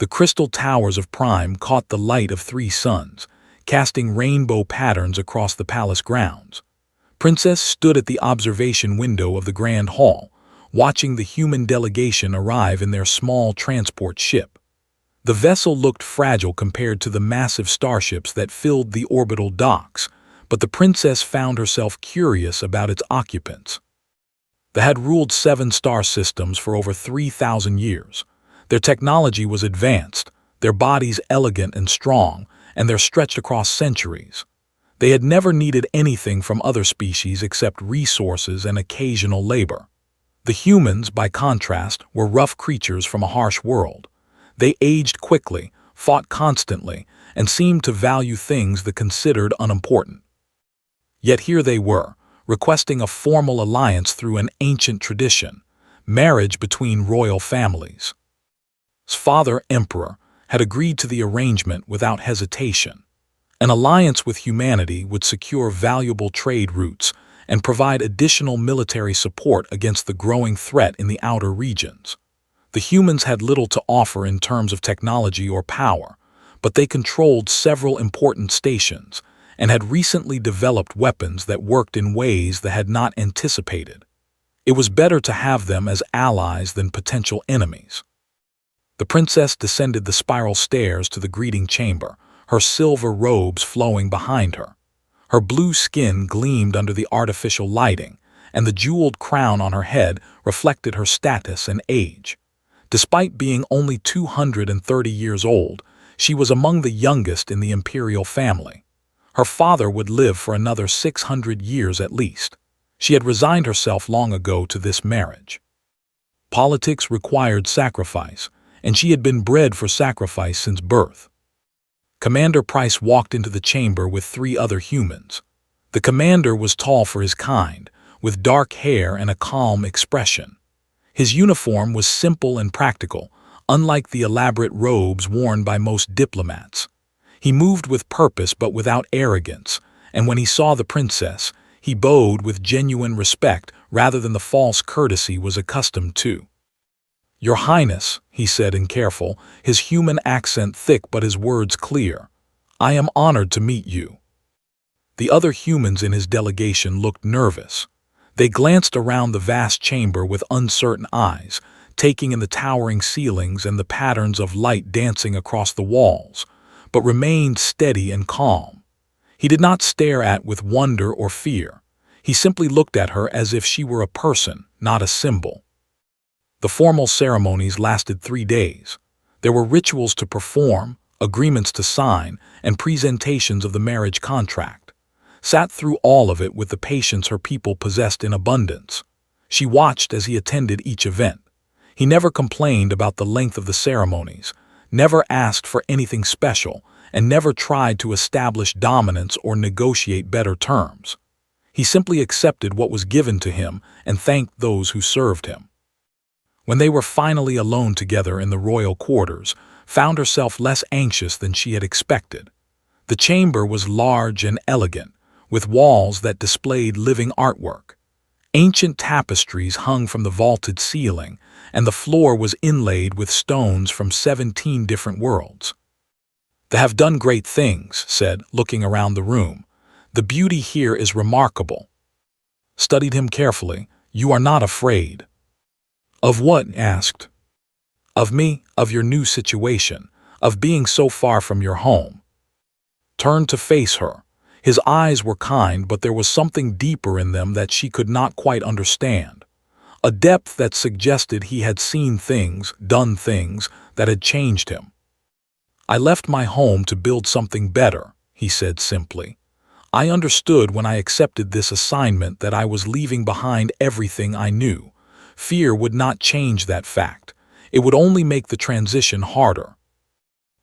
The crystal towers of Prime caught the light of three suns, casting rainbow patterns across the palace grounds. Princess stood at the observation window of the Grand Hall, watching the human delegation arrive in their small transport ship. The vessel looked fragile compared to the massive starships that filled the orbital docks, but the princess found herself curious about its occupants. They had ruled 7 star systems for over 3,000 years. Their technology was advanced, their bodies elegant and strong, and they're stretched across centuries. They had never needed anything from other species except resources and occasional labor. The humans, by contrast, were rough creatures from a harsh world. They aged quickly, fought constantly, and seemed to value things they considered unimportant. Yet here they were, requesting a formal alliance through an ancient tradition, marriage between royal families. His father, Emperor, had agreed to the arrangement without hesitation. An alliance with humanity would secure valuable trade routes and provide additional military support against the growing threat in the outer regions. The humans had little to offer in terms of technology or power, but they controlled several important stations and had recently developed weapons that worked in ways they had not anticipated. It was better to have them as allies than potential enemies. The princess descended the spiral stairs to the greeting chamber, her silver robes flowing behind her. Her blue skin gleamed under the artificial lighting, and the jeweled crown on her head reflected her status and age. Despite being only 230 years old, she was among the youngest in the imperial family. Her father would live for another 600 years at least. She had resigned herself long ago to this marriage. Politics required sacrifice, and she had been bred for sacrifice since birth. Commander Price walked into the chamber with 3 other humans. The commander was tall for his kind, with dark hair and a calm expression. His uniform was simple and practical, unlike the elaborate robes worn by most diplomats. He moved with purpose but without arrogance, and when he saw the princess, he bowed with genuine respect rather than the false courtesy he was accustomed to. "Your Highness," he said in careful, his human accent thick but his words clear, "I am honored to meet you." The other humans in his delegation looked nervous. They glanced around the vast chamber with uncertain eyes, taking in the towering ceilings and the patterns of light dancing across the walls, but remained steady and calm. He did not stare at with wonder or fear. He simply looked at her as if she were a person, not a symbol. The formal ceremonies lasted 3 days. There were rituals to perform, agreements to sign, and presentations of the marriage contract. Sat through all of it with the patience her people possessed in abundance. She watched as he attended each event. He never complained about the length of the ceremonies, never asked for anything special, and never tried to establish dominance or negotiate better terms. He simply accepted what was given to him and thanked those who served him. When they were finally alone together in the royal quarters, found herself less anxious than she had expected. The chamber was large and elegant, with walls that displayed living artwork. Ancient tapestries hung from the vaulted ceiling, and the floor was inlaid with stones from 17 different worlds. "They have done great things," said, looking around the room. "The beauty here is remarkable." Studied him carefully. "You are not afraid." "Of what?" asked. "Of me, of your new situation, of being so far from your home." Turned to face her. His eyes were kind, but there was something deeper in them that she could not quite understand. A depth that suggested he had seen things, done things, that had changed him. "I left my home to build something better," he said simply. "I understood when I accepted this assignment that I was leaving behind everything I knew. Fear would not change that fact. It would only make the transition harder."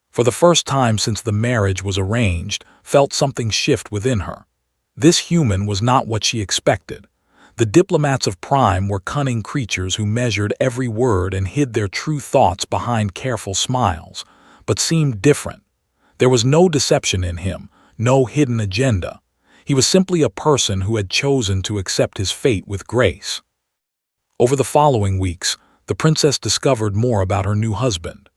For the first time since the marriage was arranged, felt something shift within her. This human was not what she expected. The diplomats of Prime were cunning creatures who measured every word and hid their true thoughts behind careful smiles, but seemed different. There was no deception in him, no hidden agenda. He was simply a person who had chosen to accept his fate with grace. Over the following weeks, the princess discovered more about her new husband.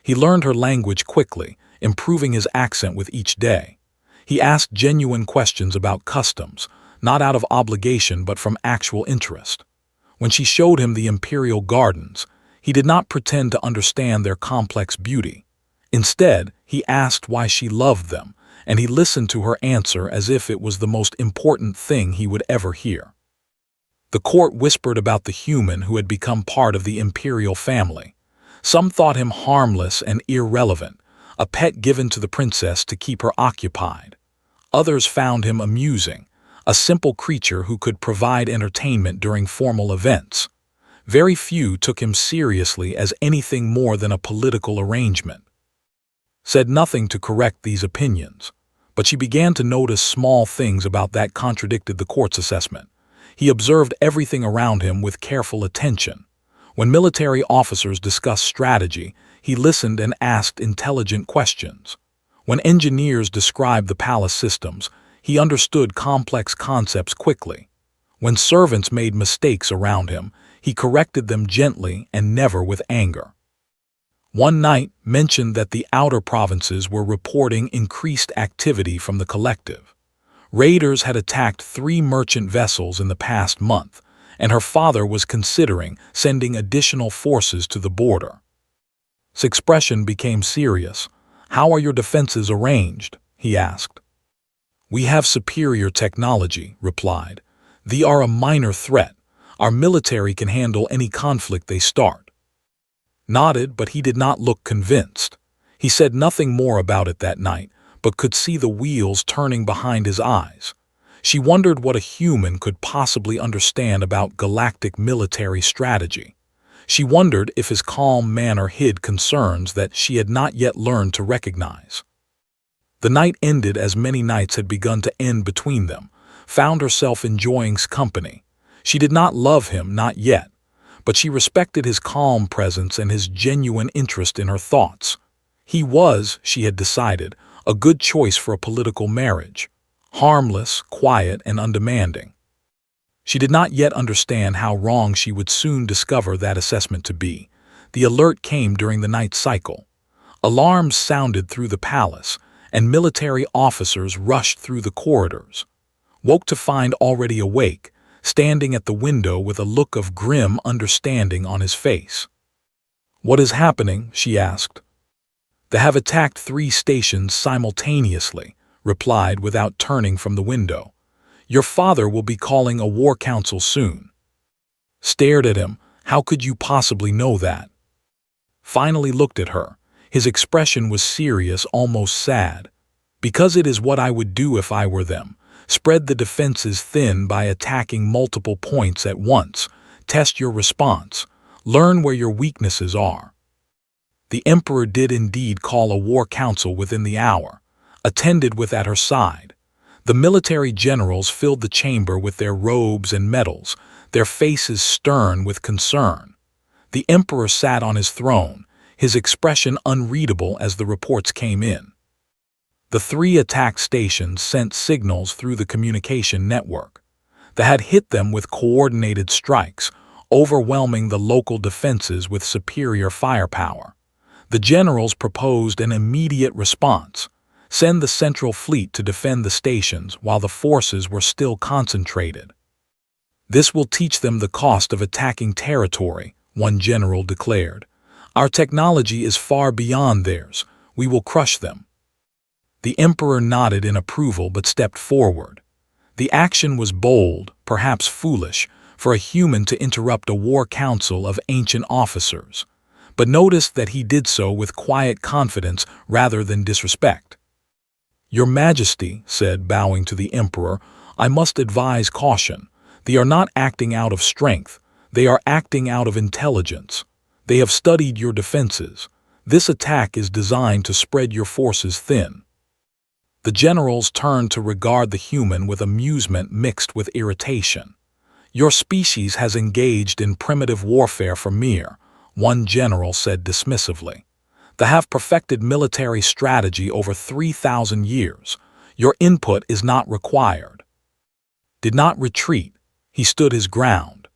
He learned her language quickly, improving his accent with each day. He asked genuine questions about customs, not out of obligation but from actual interest. When she showed him the imperial gardens, he did not pretend to understand their complex beauty. Instead, he asked why she loved them, and he listened to her answer as if it was the most important thing he would ever hear. The court whispered about the human who had become part of the imperial family. Some thought him harmless and irrelevant, a pet given to the princess to keep her occupied. Others found him amusing, a simple creature who could provide entertainment during formal events. Very few took him seriously as anything more than a political arrangement. Said nothing to correct these opinions, but she began to notice small things about that contradicted the court's assessment. He observed everything around him with careful attention. When military officers discussed strategy, he listened and asked intelligent questions. When engineers described the palace systems, he understood complex concepts quickly. When servants made mistakes around him, he corrected them gently and never with anger. One night mentioned that the outer provinces were reporting increased activity from the collective. Raiders had attacked 3 merchant vessels in the past month, and her father was considering sending additional forces to the border. His expression became serious. "How are your defenses arranged?" he asked. "We have superior technology," replied. "They are a minor threat. Our military can handle any conflict they start." Nodded, but he did not look convinced. He said nothing more about it that night, but could see the wheels turning behind his eyes. She wondered what a human could possibly understand about galactic military strategy. She wondered if his calm manner hid concerns that she had not yet learned to recognize. The night ended as many nights had begun to end between them, found herself enjoying his company. She did not love him, not yet, but she respected his calm presence and his genuine interest in her thoughts. He was, she had decided, a good choice for a political marriage. Harmless, quiet, and undemanding. She did not yet understand how wrong she would soon discover that assessment to be. The alert came during the night cycle. Alarms sounded through the palace, and military officers rushed through the corridors. Woke to find already awake, standing at the window with a look of grim understanding on his face. "What is happening?" she asked. "They have attacked 3 stations simultaneously," replied without turning from the window. "Your father will be calling a war council soon." Stared at him. How could you possibly know that? Finally looked at her. His expression was serious, almost sad. "Because it is what I would do if I were them. Spread the defenses thin by attacking multiple points at once. Test your response. Learn where your weaknesses are." The emperor did indeed call a war council within the hour, attended with at her side. The military generals filled the chamber with their robes and medals, their faces stern with concern. The emperor sat on his throne, his expression unreadable as the reports came in. The 3 attack stations sent signals through the communication network. They had hit them with coordinated strikes, overwhelming the local defenses with superior firepower. The generals proposed an immediate response. Send the central fleet to defend the stations while the forces were still concentrated. "This will teach them the cost of attacking territory," one general declared. "Our technology is far beyond theirs. We will crush them." The emperor nodded in approval but stepped forward. The action was bold, perhaps foolish, for a human to interrupt a war council of ancient officers, but noticed that he did so with quiet confidence rather than disrespect. "Your Majesty," said, bowing to the emperor, "I must advise caution. They are not acting out of strength. They are acting out of intelligence. They have studied your defenses. This attack is designed to spread your forces thin." The generals turned to regard the human with amusement mixed with irritation. "Your species has engaged in primitive warfare for mere," one general said dismissively. "They have perfected military strategy over 3,000 years. Your input is not required." Did not retreat. He stood his ground.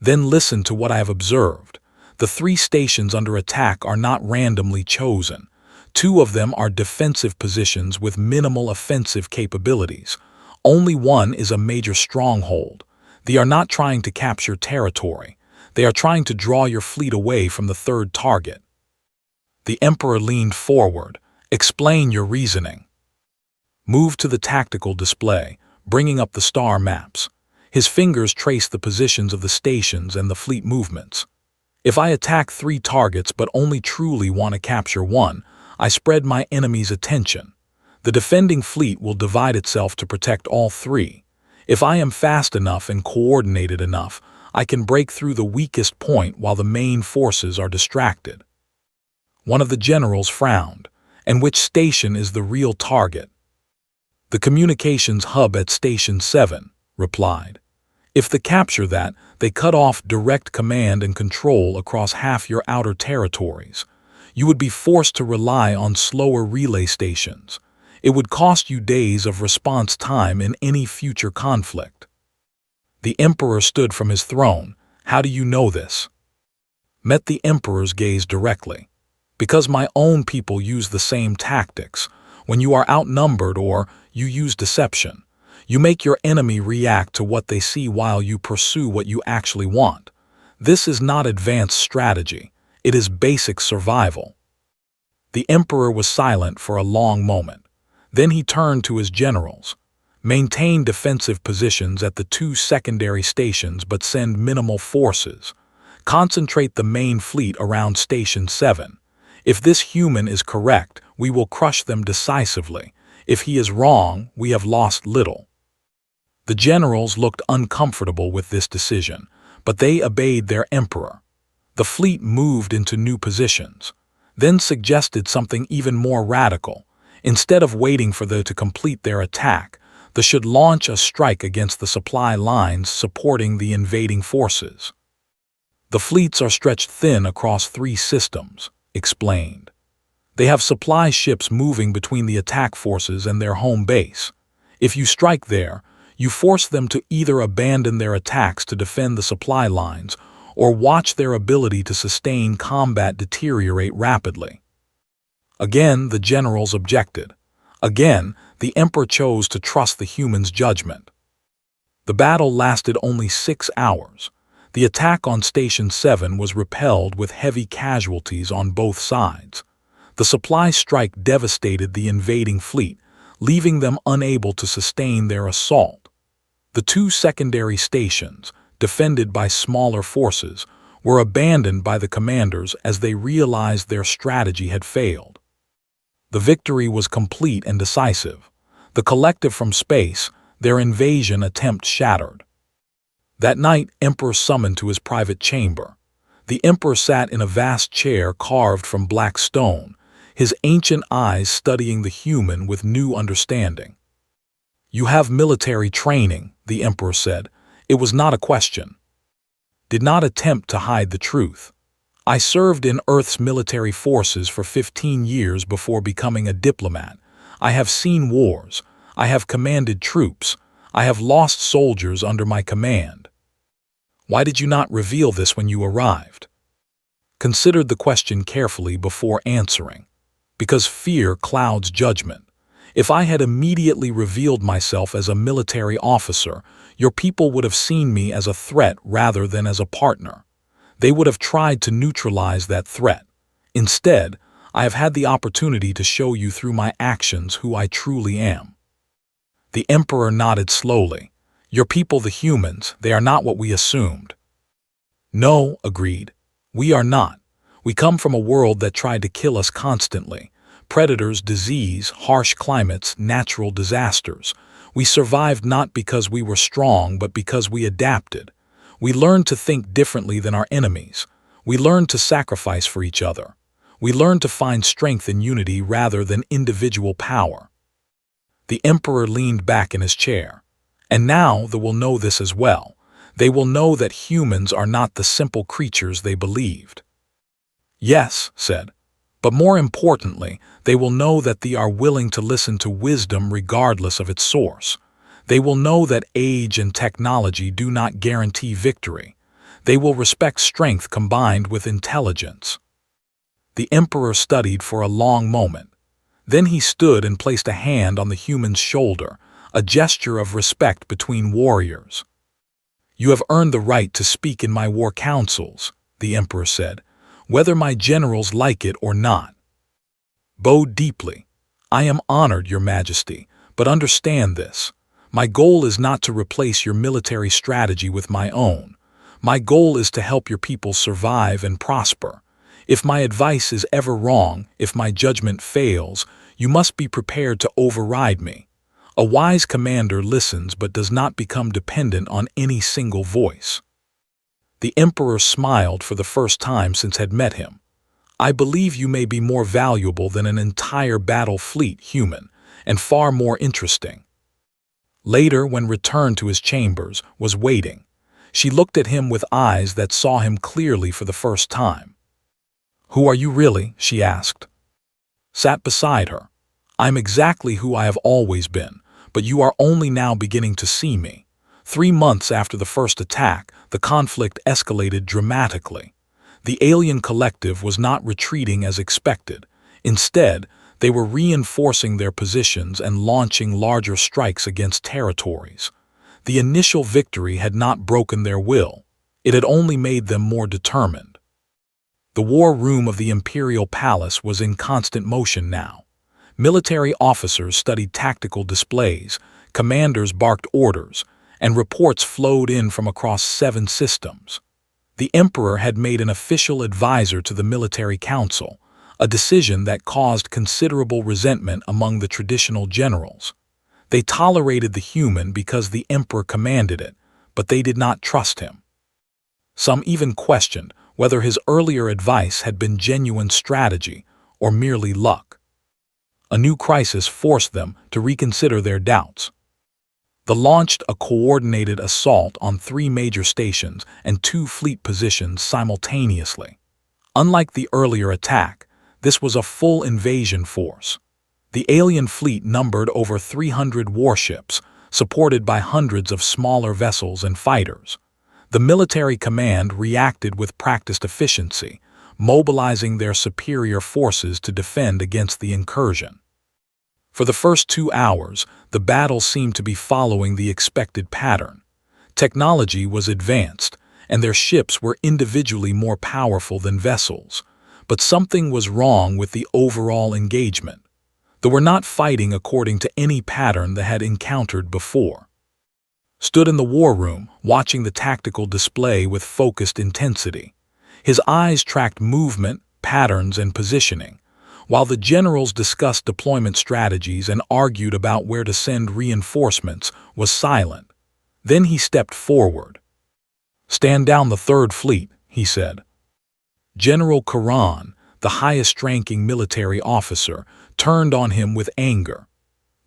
"Then listen to what I have observed. The 3 stations under attack are not randomly chosen. 2 of them are defensive positions with minimal offensive capabilities. Only one is a major stronghold. They are not trying to capture territory. They are trying to draw your fleet away from the 3rd target. The Emperor leaned forward. Explain your reasoning. Move to the tactical display, bringing up the star maps. His fingers traced the positions of the stations and the fleet movements. If I attack 3 targets but only truly want to capture one, I spread my enemy's attention. The defending fleet will divide itself to protect all 3. If I am fast enough and coordinated enough, I can break through the weakest point while the main forces are distracted. One of the generals frowned. And which station is the real target? The communications hub at Station 7, replied. If they capture that, they cut off direct command and control across half your outer territories. You would be forced to rely on slower relay stations. It would cost you days of response time in any future conflict. The Emperor stood from his throne. How do you know this? Met the Emperor's gaze directly. Because my own people use the same tactics. When you are outnumbered or you use deception, you make your enemy react to what they see while you pursue what you actually want. This is not advanced strategy. It is basic survival. The Emperor was silent for a long moment. Then he turned to his generals. Maintain defensive positions at the 2 secondary stations but send minimal forces. Concentrate the main fleet around Station 7. If this human is correct, we will crush them decisively. If he is wrong, we have lost little. The generals looked uncomfortable with this decision, but they obeyed their emperor. The fleet moved into new positions, then suggested something even more radical. Instead of waiting for them to complete their attack, they should launch a strike against the supply lines supporting the invading forces. The fleets are stretched thin across 3 systems, explained. They have supply ships moving between the attack forces and their home base. If you strike there, you force them to either abandon their attacks to defend the supply lines or watch their ability to sustain combat deteriorate rapidly. Again, the generals objected. Again, the Emperor chose to trust the humans' judgment. The battle lasted only 6 hours. The attack on Station 7 was repelled with heavy casualties on both sides. The supply strike devastated the invading fleet, leaving them unable to sustain their assault. The 2 secondary stations, defended by smaller forces, were abandoned by the commanders as they realized their strategy had failed. The victory was complete and decisive. The collective from space, their invasion attempt shattered. That night, Emperor summoned to his private chamber. The Emperor sat in a vast chair carved from black stone, his ancient eyes studying the human with new understanding. You have military training, the Emperor said. It was not a question. Did not attempt to hide the truth. I served in Earth's military forces for 15 years before becoming a diplomat. I have seen wars. I have commanded troops. I have lost soldiers under my command. Why did you not reveal this when you arrived? Considered the question carefully before answering. Because fear clouds judgment. If I had immediately revealed myself as a military officer, your people would have seen me as a threat rather than as a partner. They would have tried to neutralize that threat. Instead, I have had the opportunity to show you through my actions who I truly am. The Emperor nodded slowly. Your people, the humans, they are not what we assumed. No, agreed. We are not. We come from a world that tried to kill us constantly. Predators, disease, harsh climates, natural disasters. We survived not because we were strong, but because we adapted. We learned to think differently than our enemies. We learned to sacrifice for each other. We learned to find strength in unity rather than individual power. The Emperor leaned back in his chair. And now they will know this as well. They will know that humans are not the simple creatures they believed. Yes, said. But more importantly, they will know that they are willing to listen to wisdom regardless of its source. They will know that age and technology do not guarantee victory. They will respect strength combined with intelligence." The Emperor studied for a long moment. Then he stood and placed a hand on the human's shoulder, a gesture of respect between warriors. "You have earned the right to speak in my war councils," the Emperor said, "whether my generals like it or not." Bow deeply. "I am honored, Your Majesty, but understand this. My goal is not to replace your military strategy with my own. My goal is to help your people survive and prosper. If my advice is ever wrong, if my judgment fails, you must be prepared to override me. A wise commander listens but does not become dependent on any single voice." The Emperor smiled for the first time since had met him. "I believe you may be more valuable than an entire battle fleet, human, and far more interesting." Later, when returned to his chambers, was waiting. She looked at him with eyes that saw him clearly for the first time. "Who are you really?" she asked. Sat beside her. "I'm exactly who I have always been, but you are only now beginning to see me. 3 months after the first attack, the conflict escalated dramatically. The alien collective was not retreating as expected. Instead, they were reinforcing their positions and launching larger strikes against territories. The initial victory had not broken their will. It had only made them more determined. The war room of the Imperial Palace was in constant motion now. Military officers studied tactical displays, commanders barked orders, and reports flowed in from across 7 systems. The Emperor had made an official advisor to the military council, a decision that caused considerable resentment among the traditional generals. They tolerated the human because the Emperor commanded it, but they did not trust him. Some even questioned whether his earlier advice had been genuine strategy or merely luck. A new crisis forced them to reconsider their doubts. They launched a coordinated assault on 3 major stations and 2 fleet positions simultaneously. Unlike the earlier attack, this was a full invasion force. The alien fleet numbered over 300 warships, supported by hundreds of smaller vessels and fighters. The military command reacted with practiced efficiency, mobilizing their superior forces to defend against the incursion. For the first 2 hours, the battle seemed to be following the expected pattern. Technology was advanced, and their ships were individually more powerful than vessels. But something was wrong with the overall engagement. They were not fighting according to any pattern they had encountered before. Stood in the war room, watching the tactical display with focused intensity. His eyes tracked movement, patterns, and positioning, while the generals discussed deployment strategies and argued about where to send reinforcements, was silent. Then he stepped forward. "Stand down the 3rd Fleet," he said. General Karan, the highest-ranking military officer, turned on him with anger.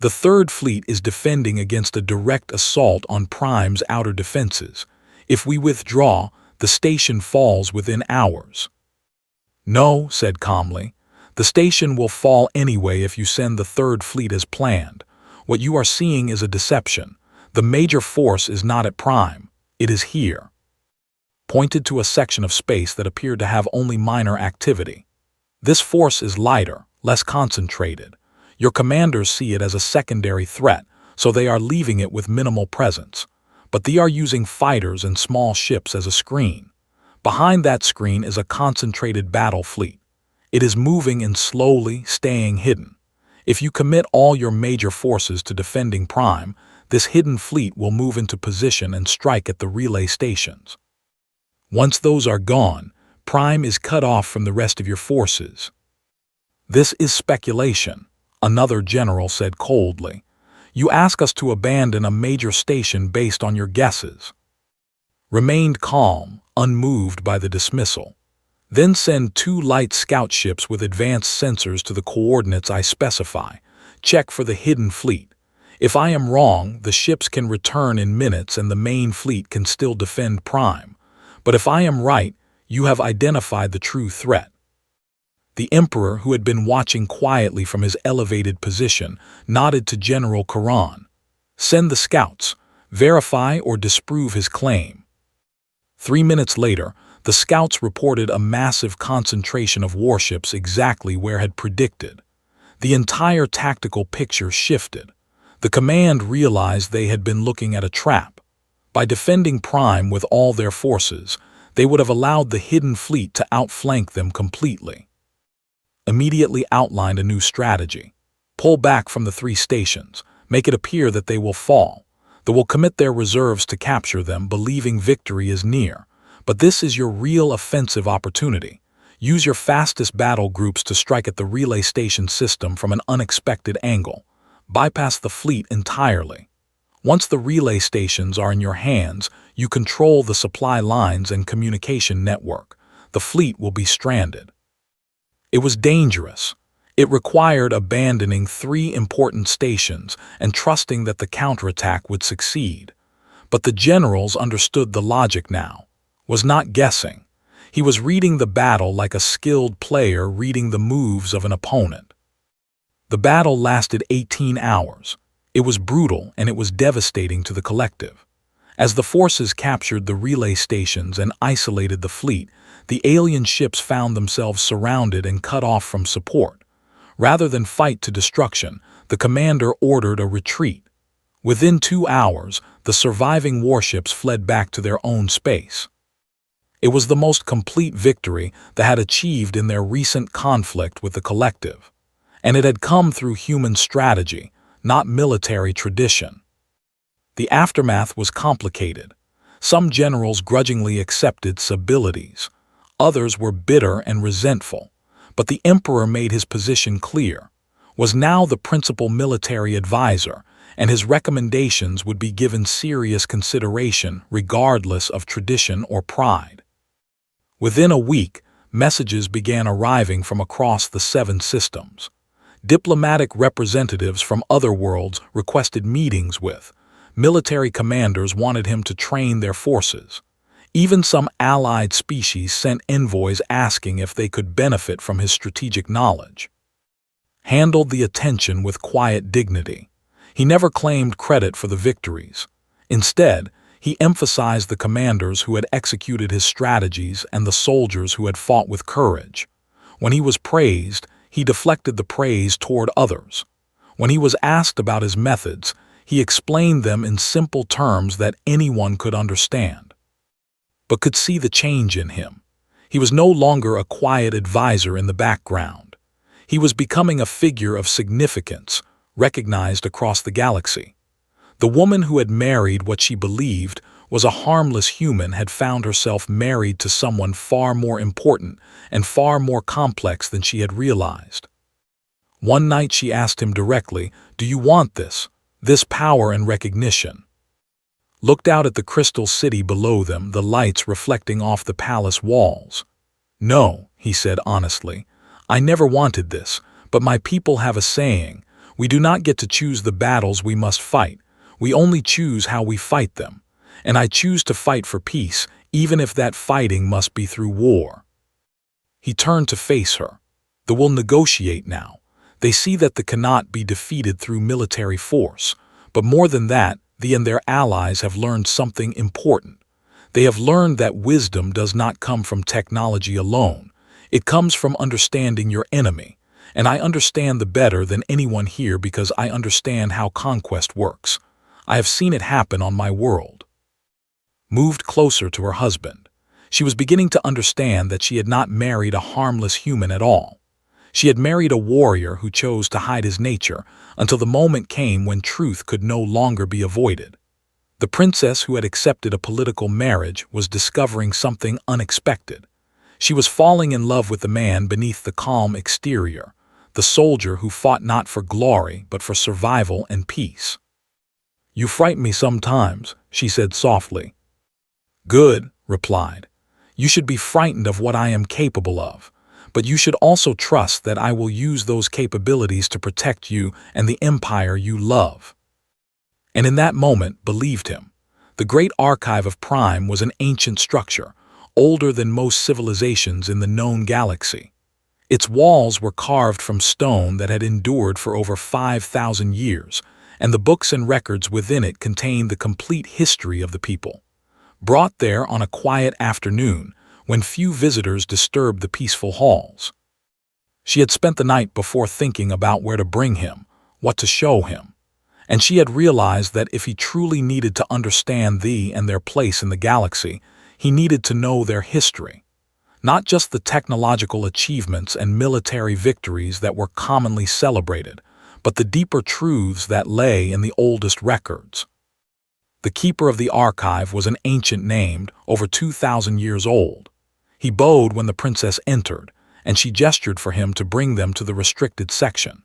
"The 3rd Fleet is defending against a direct assault on Prime's outer defenses. If we withdraw, the station falls within hours." "No," said calmly. "The station will fall anyway if you send the 3rd Fleet as planned. What you are seeing is a deception. The major force is not at Prime. It is here." Pointed to a section of space that appeared to have only minor activity. "This force is lighter, less concentrated. Your commanders see it as a secondary threat, so they are leaving it with minimal presence. But they are using fighters and small ships as a screen. Behind that screen is a concentrated battle fleet. It is moving in slowly, staying hidden. If you commit all your major forces to defending Prime, this hidden fleet will move into position and strike at the relay stations. Once those are gone, Prime is cut off from the rest of your forces." "This is speculation," another general said coldly. "You ask us to abandon a major station based on your guesses." Remained calm, unmoved by the dismissal. "Then send 2 light scout ships with advanced sensors to the coordinates I specify. Check for the hidden fleet. If I am wrong, the ships can return in minutes and the main fleet can still defend Prime. But if I am right, you have identified the true threat." The Emperor, who had been watching quietly from his elevated position, nodded to General Karan. "Send the scouts. Verify or disprove his claim." 3 minutes later, the scouts reported a massive concentration of warships exactly where had predicted. The entire tactical picture shifted. The command realized they had been looking at a trap. By defending Prime with all their forces, they would have allowed the hidden fleet to outflank them completely. Immediately outlined a new strategy. Pull back from the 3 stations, make it appear that they will fall. They will commit their reserves to capture them, believing victory is near. But this is your real offensive opportunity. Use your fastest battle groups to strike at the relay station system from an unexpected angle. Bypass the fleet entirely. Once the relay stations are in your hands, you control the supply lines and communication network. The fleet will be stranded. It was dangerous. It required abandoning 3 important stations and trusting that the counterattack would succeed. But the generals understood the logic now. Was not guessing. He was reading the battle like a skilled player reading the moves of an opponent. The battle lasted 18 hours. It was brutal and it was devastating to the collective. As the forces captured the relay stations and isolated the fleet, the alien ships found themselves surrounded and cut off from support. Rather than fight to destruction, the commander ordered a retreat. Within 2 hours, the surviving warships fled back to their own space. It was the most complete victory they had achieved in their recent conflict with the collective. And it had come through human strategy, not military tradition. The aftermath was complicated. Some generals grudgingly accepted civilities. Others were bitter and resentful. But the emperor made his position clear, was now the principal military advisor, and his recommendations would be given serious consideration regardless of tradition or pride. Within a week, messages began arriving from across the 7 systems. Diplomatic representatives from other worlds requested meetings with. Military commanders wanted him to train their forces. Even some allied species sent envoys asking if they could benefit from his strategic knowledge. Handled the attention with quiet dignity. He never claimed credit for the victories. Instead, he emphasized the commanders who had executed his strategies and the soldiers who had fought with courage. When he was praised, he deflected the praise toward others. When he was asked about his methods, he explained them in simple terms that anyone could understand. But could see the change in him. He was no longer a quiet advisor in the background. He was becoming a figure of significance, recognized across the galaxy. The woman who had married what she believed was a harmless human had found herself married to someone far more important and far more complex than she had realized. One night she asked him directly, "Do you want this power and recognition?" Looked out at the crystal city below them, the lights reflecting off the palace walls. "No," he said honestly, "I never wanted this, but my people have a saying, we do not get to choose the battles we must fight. We only choose how we fight them, and I choose to fight for peace, even if that fighting must be through war." He turned to face her. "They will negotiate now. They see that they cannot be defeated through military force, but more than that, they and their allies have learned something important. They have learned that wisdom does not come from technology alone. It comes from understanding your enemy, and I understand the better than anyone here because I understand how conquest works. I have seen it happen on my world." Moved closer to her husband. She was beginning to understand that she had not married a harmless human at all. She had married a warrior who chose to hide his nature until the moment came when truth could no longer be avoided. The princess who had accepted a political marriage was discovering something unexpected. She was falling in love with the man beneath the calm exterior, the soldier who fought not for glory but for survival and peace. "You frighten me sometimes," she said softly. "Good," replied. "You should be frightened of what I am capable of, but you should also trust that I will use those capabilities to protect you and the empire you love." And in that moment believed him. The great archive of Prime was an ancient structure, older than most civilizations in the known galaxy. Its walls were carved from stone that had endured for over 5,000 years, and the books and records within it contained the complete history of the people. brought there on a quiet afternoon when few visitors disturbed the peaceful halls. She had spent the night before thinking about where to bring him, what to show him, and she had realized that if he truly needed to understand thee and their place in the galaxy, he needed to know their history, not just the technological achievements and military victories that were commonly celebrated, but the deeper truths that lay in the oldest records. The keeper of the archive was an ancient named, over 2,000 years old. He bowed when the princess entered, and she gestured for him to bring them to the restricted section.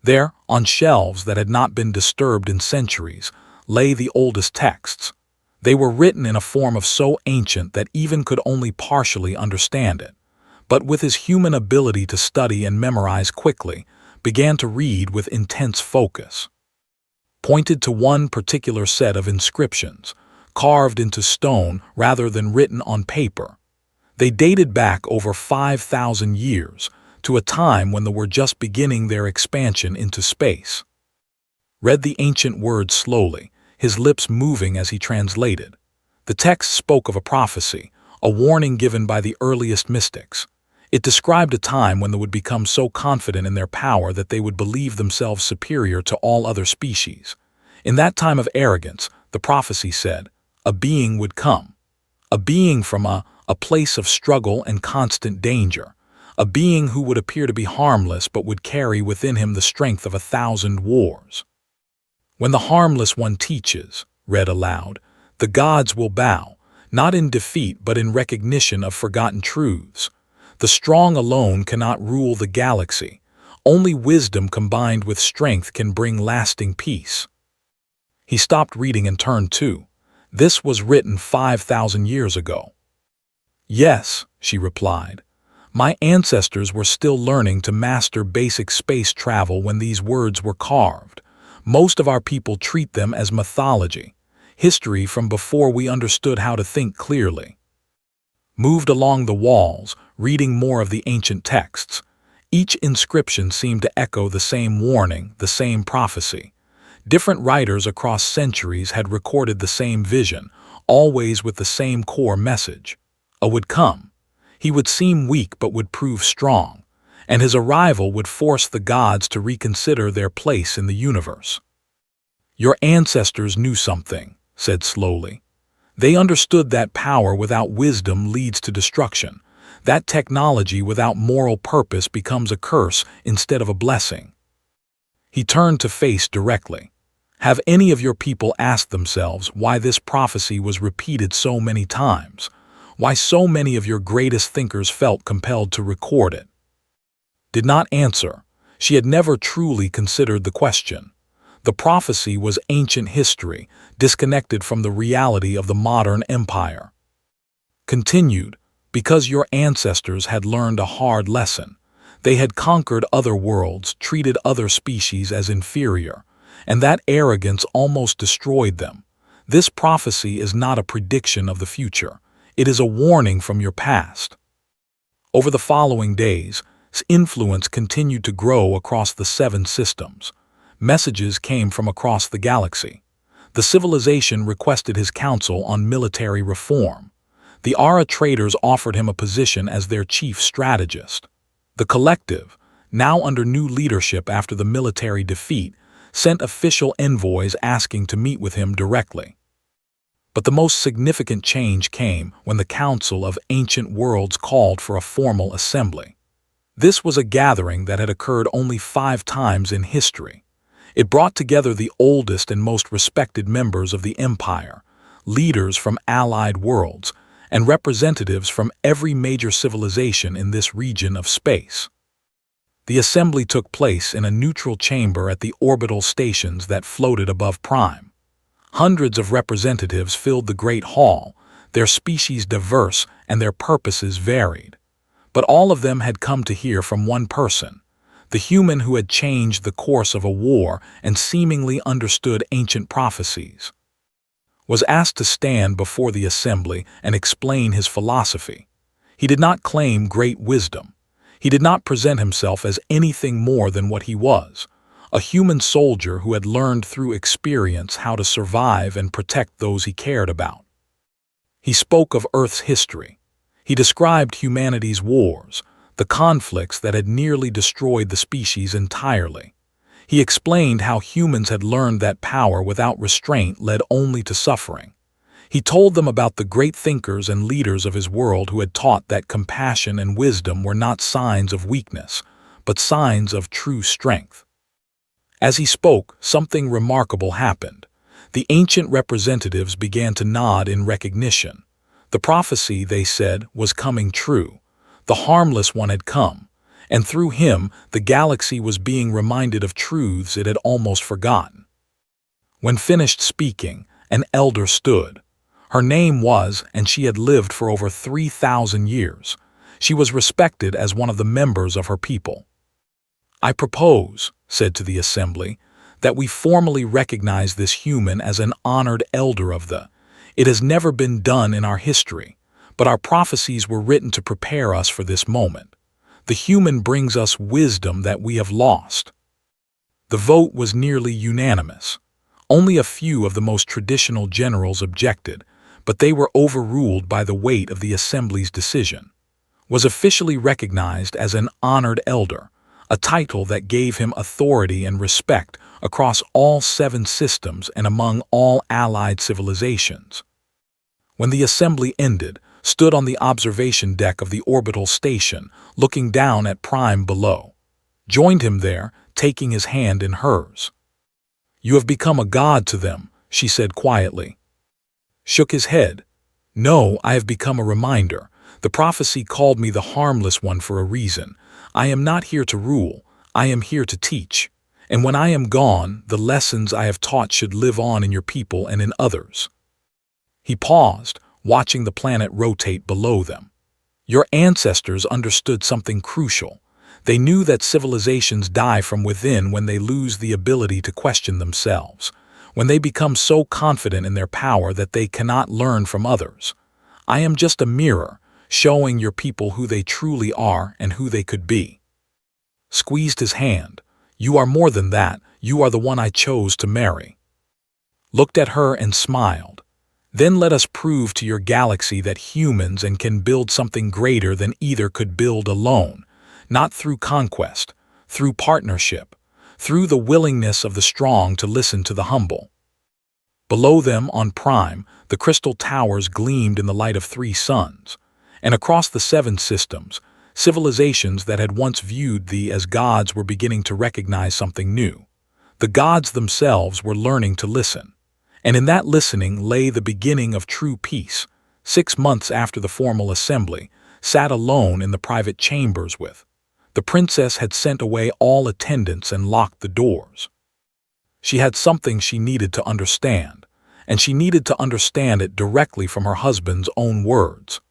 There, on shelves that had not been disturbed in centuries, lay the oldest texts. They were written in a form of so ancient that even could only partially understand it, but with his human ability to study and memorize quickly, began to read with intense focus. Pointed to one particular set of inscriptions, carved into stone rather than written on paper. They dated back over 5,000 years, to a time when they were just beginning their expansion into space. Read the ancient words slowly, his lips moving as he translated. The text spoke of a prophecy, a warning given by the earliest mystics. It described a time when they would become so confident in their power that they would believe themselves superior to all other species. In that time of arrogance, the prophecy said, a being would come. A being from a place of struggle and constant danger. A being who would appear to be harmless but would carry within him the strength of 1,000 wars. When the harmless one teaches, read aloud, the gods will bow, not in defeat but in recognition of forgotten truths. The strong alone cannot rule the galaxy. Only wisdom combined with strength can bring lasting peace. He stopped reading and turned to. This was written 5,000 years ago. Yes, she replied. My ancestors were still learning to master basic space travel when these words were carved. Most of our people treat them as mythology, history from before we understood how to think clearly. Moved along the walls, reading more of the ancient texts. Each inscription seemed to echo the same warning, the same prophecy. Different writers across centuries had recorded the same vision, always with the same core message. A would come. He would seem weak but would prove strong, and his arrival would force the gods to reconsider their place in the universe. Your ancestors knew something, said slowly. They understood that power without wisdom leads to destruction, that technology without moral purpose becomes a curse instead of a blessing. He turned to face directly. Have any of your people asked themselves why this prophecy was repeated so many times? Why so many of your greatest thinkers felt compelled to record it? Did not answer. She had never truly considered the question. The prophecy was ancient history, disconnected from the reality of the modern empire. Continued, because your ancestors had learned a hard lesson. They had conquered other worlds, treated other species as inferior, and that arrogance almost destroyed them. This prophecy is not a prediction of the future. It is a warning from your past. Over the following days, his influence continued to grow across the 7 systems. Messages came from across the galaxy. The civilization requested his counsel on military reform. The Ara traders offered him a position as their chief strategist. The collective, now under new leadership after the military defeat, sent official envoys asking to meet with him directly. But the most significant change came when the Council of Ancient Worlds called for a formal assembly. This was a gathering that had occurred only 5 times in history. It brought together the oldest and most respected members of the Empire, leaders from allied worlds, and representatives from every major civilization in this region of space. The assembly took place in a neutral chamber at the orbital stations that floated above Prime. Hundreds of representatives filled the great hall, their species diverse and their purposes varied. But all of them had come to hear from one person, the human who had changed the course of a war and seemingly understood ancient prophecies. Was asked to stand before the assembly and explain his philosophy. He did not claim great wisdom. He did not present himself as anything more than what he was, a human soldier who had learned through experience how to survive and protect those he cared about. He spoke of Earth's history. He described humanity's wars, the conflicts that had nearly destroyed the species entirely. He explained how humans had learned that power without restraint led only to suffering. He told them about the great thinkers and leaders of his world who had taught that compassion and wisdom were not signs of weakness, but signs of true strength. As he spoke, something remarkable happened. The ancient representatives began to nod in recognition. The prophecy, they said, was coming true. The Harmless One had come, and through him the galaxy was being reminded of truths it had almost forgotten. When finished speaking, an elder stood. Her name was, and she had lived for over 3,000 years. She was respected as one of the members of her people. "I propose," said to the assembly, "that we formally recognize this human as an honored elder of the. It has never been done in our history, but our prophecies were written to prepare us for this moment. The human brings us wisdom that we have lost." The vote was nearly unanimous. Only a few of the most traditional generals objected, but they were overruled by the weight of the assembly's decision. Was officially recognized as an honored elder, a title that gave him authority and respect across all 7 systems and among all allied civilizations. When the assembly ended, stood on the observation deck of the orbital station, looking down at Prime below. Joined him there, taking his hand in hers. "You have become a god to them," she said quietly. Shook his head. "No, I have become a reminder. The prophecy called me the Harmless One for a reason. I am not here to rule, I am here to teach. And when I am gone, the lessons I have taught should live on in your people and in others." He paused, watching the planet rotate below them. "Your ancestors understood something crucial. They knew that civilizations die from within when they lose the ability to question themselves, when they become so confident in their power that they cannot learn from others. I am just a mirror, showing your people who they truly are and who they could be." Squeezed his hand. "You are more than that, you are the one I chose to marry." Looked at her and smiled. "Then let us prove to your galaxy that humans can build something greater than either could build alone, not through conquest, through partnership, through the willingness of the strong to listen to the humble." Below them, on Prime, the crystal towers gleamed in the light of 3 suns, and across the 7 systems, civilizations that had once viewed thee as gods were beginning to recognize something new. The gods themselves were learning to listen. And in that listening lay the beginning of true peace. 6 months after the formal assembly, sat alone in the private chambers with. The princess had sent away all attendants and locked the doors. She had something she needed to understand, and she needed to understand it directly from her husband's own words.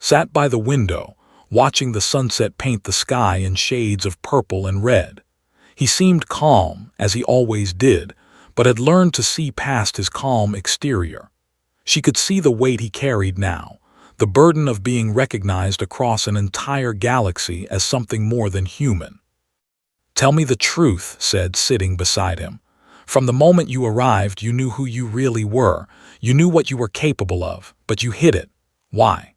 Sat by the window, watching the sunset paint the sky in shades of purple and red. He seemed calm, as he always did, but had learned to see past his calm exterior. She could see the weight he carried now, the burden of being recognized across an entire galaxy as something more than human. "Tell me the truth," said, sitting beside him. "From the moment you arrived, you knew who you really were. You knew what you were capable of, but you hid it. Why?"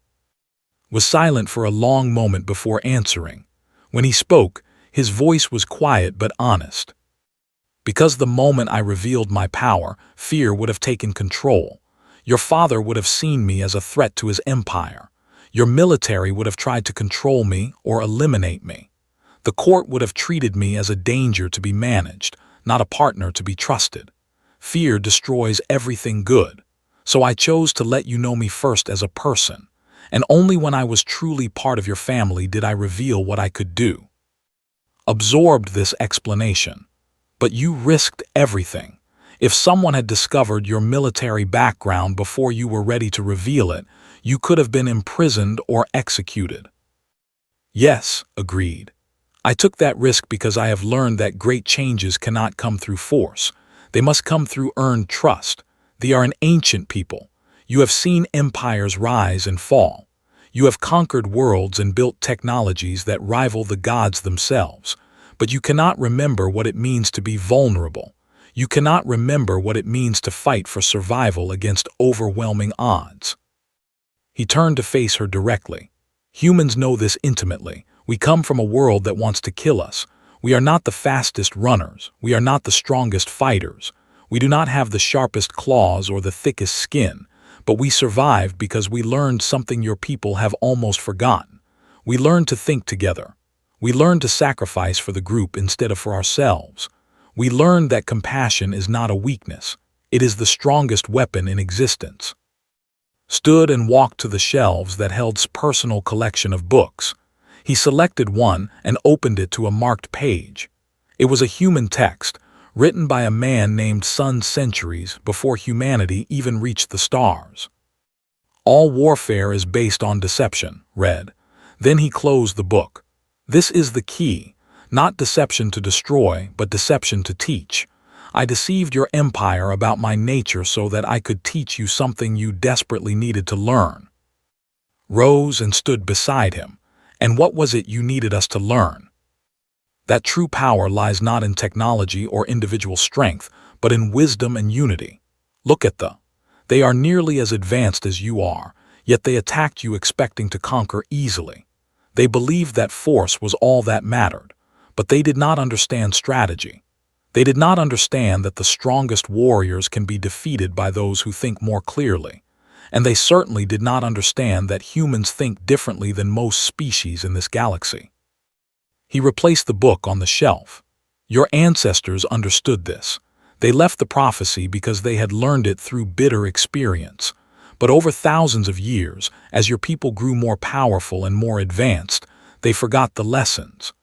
Was silent for a long moment before answering. When he spoke, his voice was quiet but honest. "Because the moment I revealed my power, fear would have taken control. Your father would have seen me as a threat to his empire. Your military would have tried to control me or eliminate me. The court would have treated me as a danger to be managed, not a partner to be trusted. Fear destroys everything good. So I chose to let you know me first as a person, and only when I was truly part of your family did I reveal what I could do." Absorbed this explanation. "But you risked everything. If someone had discovered your military background before you were ready to reveal it, you could have been imprisoned or executed." "Yes," agreed. "I took that risk because I have learned that great changes cannot come through force. They must come through earned trust. They are an ancient people. You have seen empires rise and fall. You have conquered worlds and built technologies that rival the gods themselves. But you cannot remember what it means to be vulnerable. You cannot remember what it means to fight for survival against overwhelming odds." He turned to face her directly. Humans know this intimately. We come from a world that wants to kill us. We are not the fastest runners. We are not the strongest fighters. We do not have the sharpest claws or the thickest skin. But we survived because we learned something your people have almost forgotten. We learned to think together. We learned to sacrifice for the group instead of for ourselves. We learned that compassion is not a weakness. It is the strongest weapon in existence. Stood and walked to the shelves that held his personal collection of books. He selected one and opened it to a marked page. It was a human text, written by a man named Sun centuries before humanity even reached the stars. All warfare is based on deception, read. Then he closed the book. This is the key, not deception to destroy, but deception to teach. I deceived your empire about my nature so that I could teach you something you desperately needed to learn. Rose and stood beside him. And what was it you needed us to learn? That true power lies not in technology or individual strength, but in wisdom and unity. Look at them. They are nearly as advanced as you are, yet they attacked you expecting to conquer easily. They believed that force was all that mattered, but they did not understand strategy. They did not understand that the strongest warriors can be defeated by those who think more clearly. And they certainly did not understand that humans think differently than most species in this galaxy. He replaced the book on the shelf. Your ancestors understood this. They left the prophecy because they had learned it through bitter experience. But over thousands of years, as your people grew more powerful and more advanced, they forgot the lessons.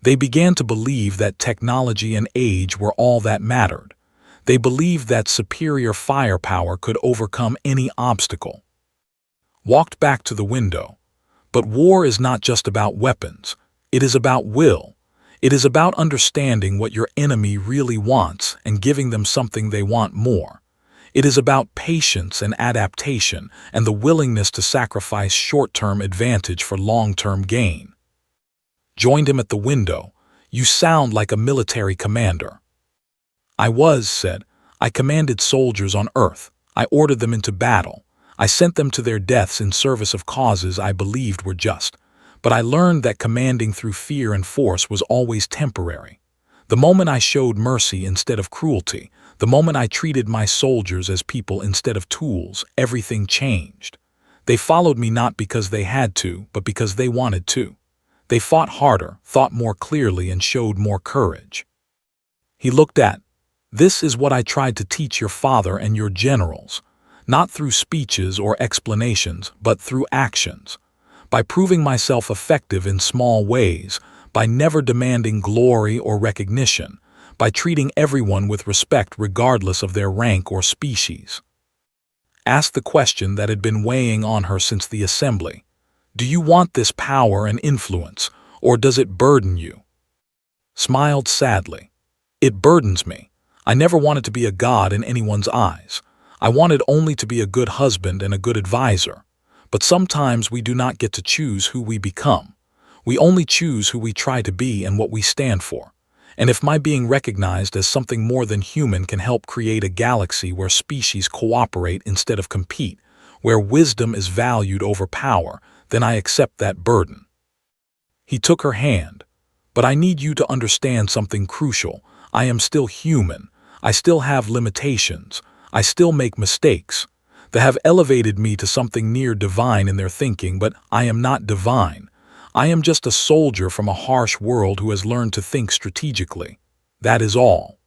They began to believe that technology and age were all that mattered. They believed that superior firepower could overcome any obstacle. Walked back to the window. But war is not just about weapons. It is about will. It is about understanding what your enemy really wants and giving them something they want more. It is about patience and adaptation and the willingness to sacrifice short-term advantage for long-term gain. Joined him at the window. You sound like a military commander. I said. I commanded soldiers on Earth. I ordered them into battle. I sent them to their deaths in service of causes I believed were just. But I learned that commanding through fear and force was always temporary. The moment I showed mercy instead of cruelty, the moment I treated my soldiers as people instead of tools, everything changed. They followed me not because they had to, but because they wanted to. They fought harder, thought more clearly, and showed more courage. He looked at, this is what I tried to teach your father and your generals, not through speeches or explanations, but through actions. By proving myself effective in small ways, by never demanding glory or recognition, by treating everyone with respect regardless of their rank or species. Asked the question that had been weighing on her since the assembly. Do you want this power and influence, or does it burden you? Smiled sadly. It burdens me. I never wanted to be a god in anyone's eyes. I wanted only to be a good husband and a good advisor. But sometimes we do not get to choose who we become. We only choose who we try to be and what we stand for. And if my being recognized as something more than human can help create a galaxy where species cooperate instead of compete, where wisdom is valued over power, then I accept that burden. He took her hand. But I need you to understand something crucial. I am still human. I still have limitations. I still make mistakes. They have elevated me to something near divine in their thinking, but I am not divine. I am just a soldier from a harsh world who has learned to think strategically. That is all.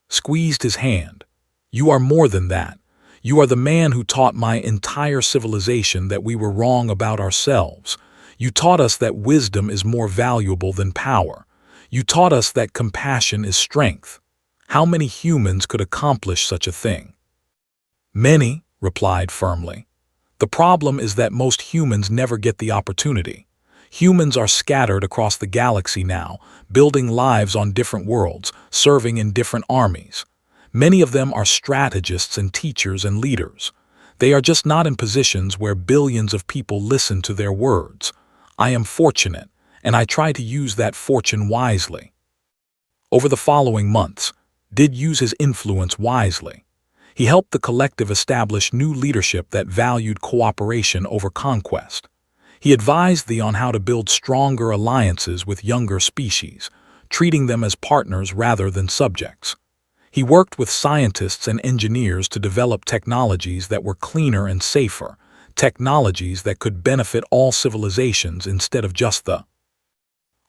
Squeezed his hand. You are more than that. You are the man who taught my entire civilization that we were wrong about ourselves. You taught us that wisdom is more valuable than power. You taught us that compassion is strength. How many humans could accomplish such a thing? Many, replied firmly. The problem is that most humans never get the opportunity. Humans are scattered across the galaxy now, building lives on different worlds, serving in different armies. Many of them are strategists and teachers and leaders. They are just not in positions where billions of people listen to their words. I am fortunate, and I try to use that fortune wisely. Over the following months, did use his influence wisely. He helped the collective establish new leadership that valued cooperation over conquest. He advised thee on how to build stronger alliances with younger species, treating them as partners rather than subjects. He worked with scientists and engineers to develop technologies that were cleaner and safer, technologies that could benefit all civilizations instead of just the.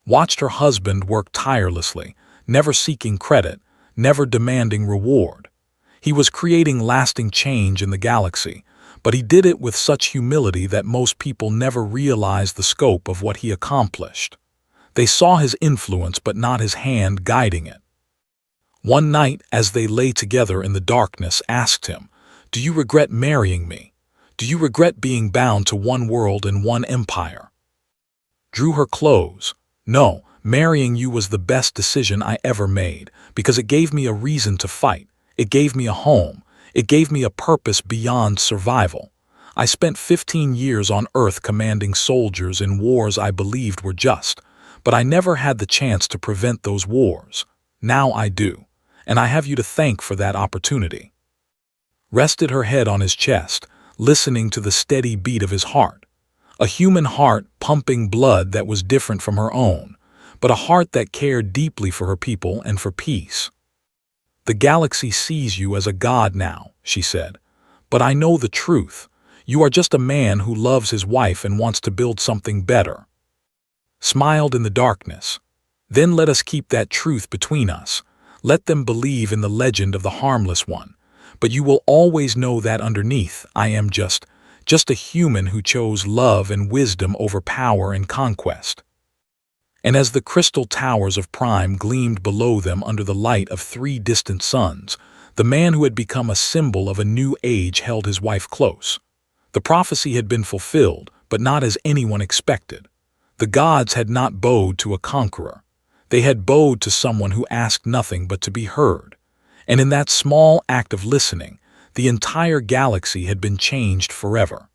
Watched her husband work tirelessly, never seeking credit, never demanding reward. He was creating lasting change in the galaxy, but he did it with such humility that most people never realized the scope of what he accomplished. They saw his influence but not his hand guiding it. One night, as they lay together in the darkness, asked him, "Do you regret marrying me? Do you regret being bound to one world and one empire?" Drew her close. "No, marrying you was the best decision I ever made, because it gave me a reason to fight. It gave me a home. It gave me a purpose beyond survival. I spent 15 years on Earth commanding soldiers in wars I believed were just, but I never had the chance to prevent those wars. Now I do, and I have you to thank for that opportunity." Rested her head on his chest, listening to the steady beat of his heart. A human heart pumping blood that was different from her own, but a heart that cared deeply for her people and for peace. "The galaxy sees you as a god now," she said, "but I know the truth. You are just a man who loves his wife and wants to build something better." Smiled in the darkness. "Then let us keep that truth between us. Let them believe in the legend of the Harmless One, but you will always know that underneath I am just a human who chose love and wisdom over power and conquest." And as the crystal towers of Prime gleamed below them under the light of 3 distant suns, the man who had become a symbol of a new age held his wife close. The prophecy had been fulfilled, but not as anyone expected. The gods had not bowed to a conqueror. They had bowed to someone who asked nothing but to be heard. And in that small act of listening, the entire galaxy had been changed forever.